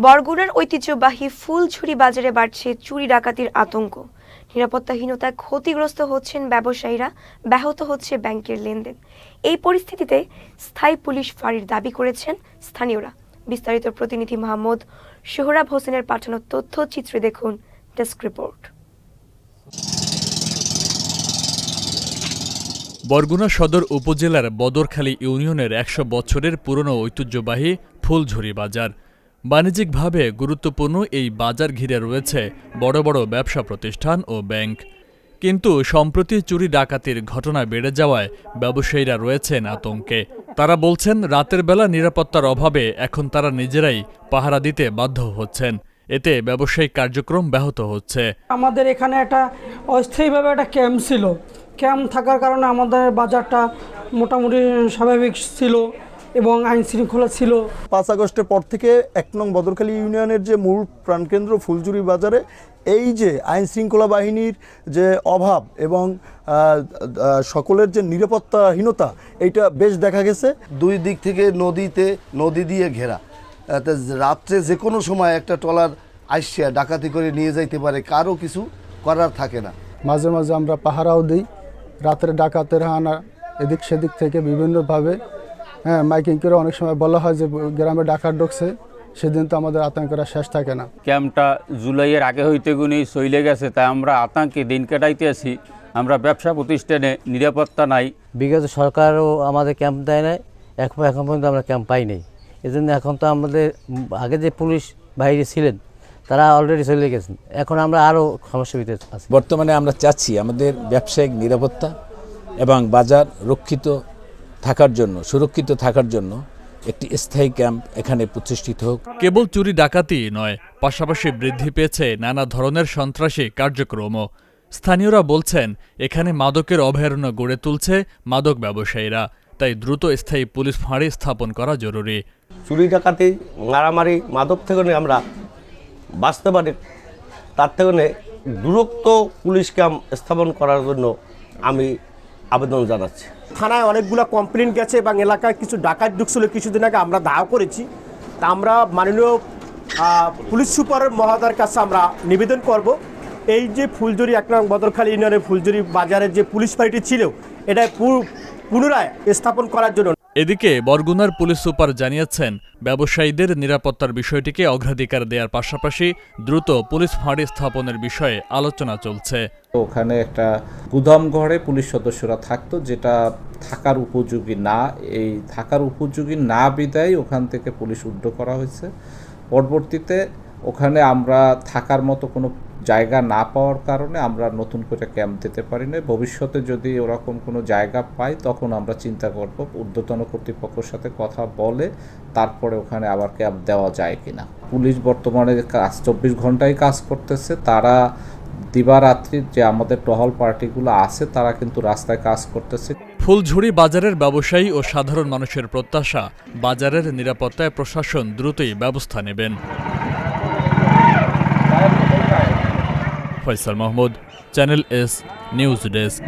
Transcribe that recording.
বরগুনার ঐতিহ্যবাহী ফুলঝুরি বাজারে বাড়ছে চুরি ডাকাতির আতঙ্ক। নিরাপত্তাহীনতায় ক্ষতিগ্রস্ত হচ্ছেন ব্যবসায়ীরা, ব্যাহত হচ্ছে ব্যাংকের লেনদেন। এই পরিস্থিতিতে স্থায়ী পুলিশ ফাঁড়ির দাবি করেছেন স্থানীয়রা। বিস্তারিত প্রতিনিধি মোহাম্মদ সোহরাব হোসেনের পাঠানো তথ্যচিত্রে দেখুন ডেস্ক রিপোর্ট। বরগুনা সদর উপজেলার বদরখালী ইউনিয়নের ১০০ বছরের পুরনো ঐতিহ্যবাহী ফুলঝুরি বাজার। বাণিজ্যিকভাবে গুরুত্বপূর্ণ এই বাজার ঘিরে রয়েছে বড় বড় ব্যবসা প্রতিষ্ঠান ও ব্যাংক। কিন্তু সম্প্রতি চুরি ডাকাতির ঘটনা বেড়ে যাওয়ায় ব্যবসায়ীরা রয়েছেন আতঙ্কে। তারা বলছেন, রাতের বেলা নিরাপত্তার অভাবে এখন তারা নিজেরাই পাহারা দিতে বাধ্য হচ্ছেন। এতে ব্যবসায়িক কার্যক্রম ব্যাহত হচ্ছে। আমাদের এখানে একটা অস্থায়ীভাবে একটা ক্যাম্প ছিল। ক্যাম্প থাকার কারণে আমাদের বাজারটা মোটামুটি স্বাভাবিক ছিল এবং আইন শৃঙ্খলা ছিল। ৫ আগস্টের পর থেকে ১ নং বদরখালী ইউনিয়নের যে মূল প্রাণকেন্দ্র ফুলঝুরি বাজারে এই যে আইন শৃঙ্খলা বাহিনীর যে অভাব এবং সকলের যে নিরাপত্তাহীনতা, এইটা বেশ দেখা গেছে। দুই দিক থেকে নদী দিয়ে ঘেরা, রাত্রে যে কোনো সময় একটা ট্রলার আইসিয়া ডাকাতি করে নিয়ে যাইতে পারে, কারো কিছু করার থাকে না। মাঝে মাঝে আমরা পাহারাও দিই। রাত্রে ডাকাতের হানা এদিক সেদিক থেকে বিভিন্নভাবে মাইকিং করে অনেক সময় বলা হয় যে গ্রামে ডাকাত ঢুকছে, সেদিন তো আমাদের আতঙ্কটা শেষ থাকে না। ক্যাম্পটা জুলাইয়ের আগে হইতে গুণেই চলে গেছে, তাই আমরা আতঙ্কে দিন কাটাইতে আছি। আমরা ব্যবসা প্রতিষ্ঠানে নিরাপত্তা নাই। বিগত সরকারও আমাদের ক্যাম্প দেয় নাই, এখন পর্যন্ত আমরা ক্যাম্প পাই নাই। এজন্য এখন তো আমাদের আগে যে পুলিশ বাইরে ছিলেন তারা অলরেডি চলে গেছেন, এখন আমরা আরও সমস্যার ভিতরে আছি। বর্তমানে আমরা চাচ্ছি আমাদের ব্যবসায়িক নিরাপত্তা এবং বাজার সুরক্ষিত থাকার জন্য একটি স্থায়ী ক্যাম্প এখানে প্রতিষ্ঠিত হোক। কেবল চুরি ডাকাতি নয়, পাশাপাশি বৃদ্ধি পেয়েছে নানা ধরনের সন্ত্রাসী কার্যক্রমও। স্থানীয়রা বলছেন, এখানে মাদকের অভয়ারণ্য গড়ে তুলছে মাদক ব্যবসায়ীরা, তাই দ্রুত স্থায়ী পুলিশ ফাঁড়ি স্থাপন করা জরুরি। চুরি ডাকাতি, মারামারি, মাদক থেকে আমরা বাঁচতে পারি, তার থেকে দূরত্ব পুলিশ ক্যাম্প স্থাপন করার জন্য আমি আবেদন জানাচ্ছি। থানায় অনেকগুলো কমপ্লেন গেছে এবং এলাকায় কিছু ডাকাত ঢুকছিল কিছুদিন আগে, আমরা দাও করেছি। তা আমরা মাননীয় পুলিশ সুপার মহোদয়ের কাছে আমরা নিবেদন করব, এই যে ফুলঝুরি ১ নং বদরখালী ইউনিয়নের ফুলঝুরি বাজারের যে পুলিশ ফাঁড়িটি ছিল, এটা পুনরায় স্থাপন করার জন্য। এদিকে বরগুনার পুলিশ সুপার জানিয়েছেন, ব্যবসায়ীদের নিরাপত্তার বিষয়টিকে অগ্রাধিকার দেওয়ার পাশাপাশি দ্রুত পুলিশ ফাঁড়ি স্থাপনের বিষয়ে আলোচনা চলছে। ওখানে একটা গুদাম ঘরে পুলিশ সদস্যরা থাকতো, যেটা থাকার উপযোগী না। এই থাকার উপযোগী না বিদায় ওখান থেকে পুলিশ উদ্ধার করা হয়েছে। পরবর্তীতে ওখানে আমরা থাকার মতো কোনো জায়গা না পাওয়ার কারণে আমরা নতুন করে ক্যাম্প দিতে পারি না। ভবিষ্যতে যদি ওরকম কোনো জায়গা পাই তখন আমরা চিন্তা করব, ঊর্ধ্বতন কর্তৃপক্ষের সাথে কথা বলে তারপরে ওখানে আবার ক্যাম্প দেওয়া যায় কিনা। পুলিশ বর্তমানে 24 ঘন্টায় কাজ করতেছে। তারা দিবারাত্রি যে আমাদের টহল পার্টিগুলো আছে তারা কিন্তু রাস্তায় কাজ করতেছে। ফুলঝুরি বাজারের ব্যবসায়ী ও সাধারণ মানুষের প্রত্যাশা, বাজারের নিরাপত্তায় প্রশাসন দ্রুতই ব্যবস্থা নেবেন। Faisal Mahmud, channel S news desk.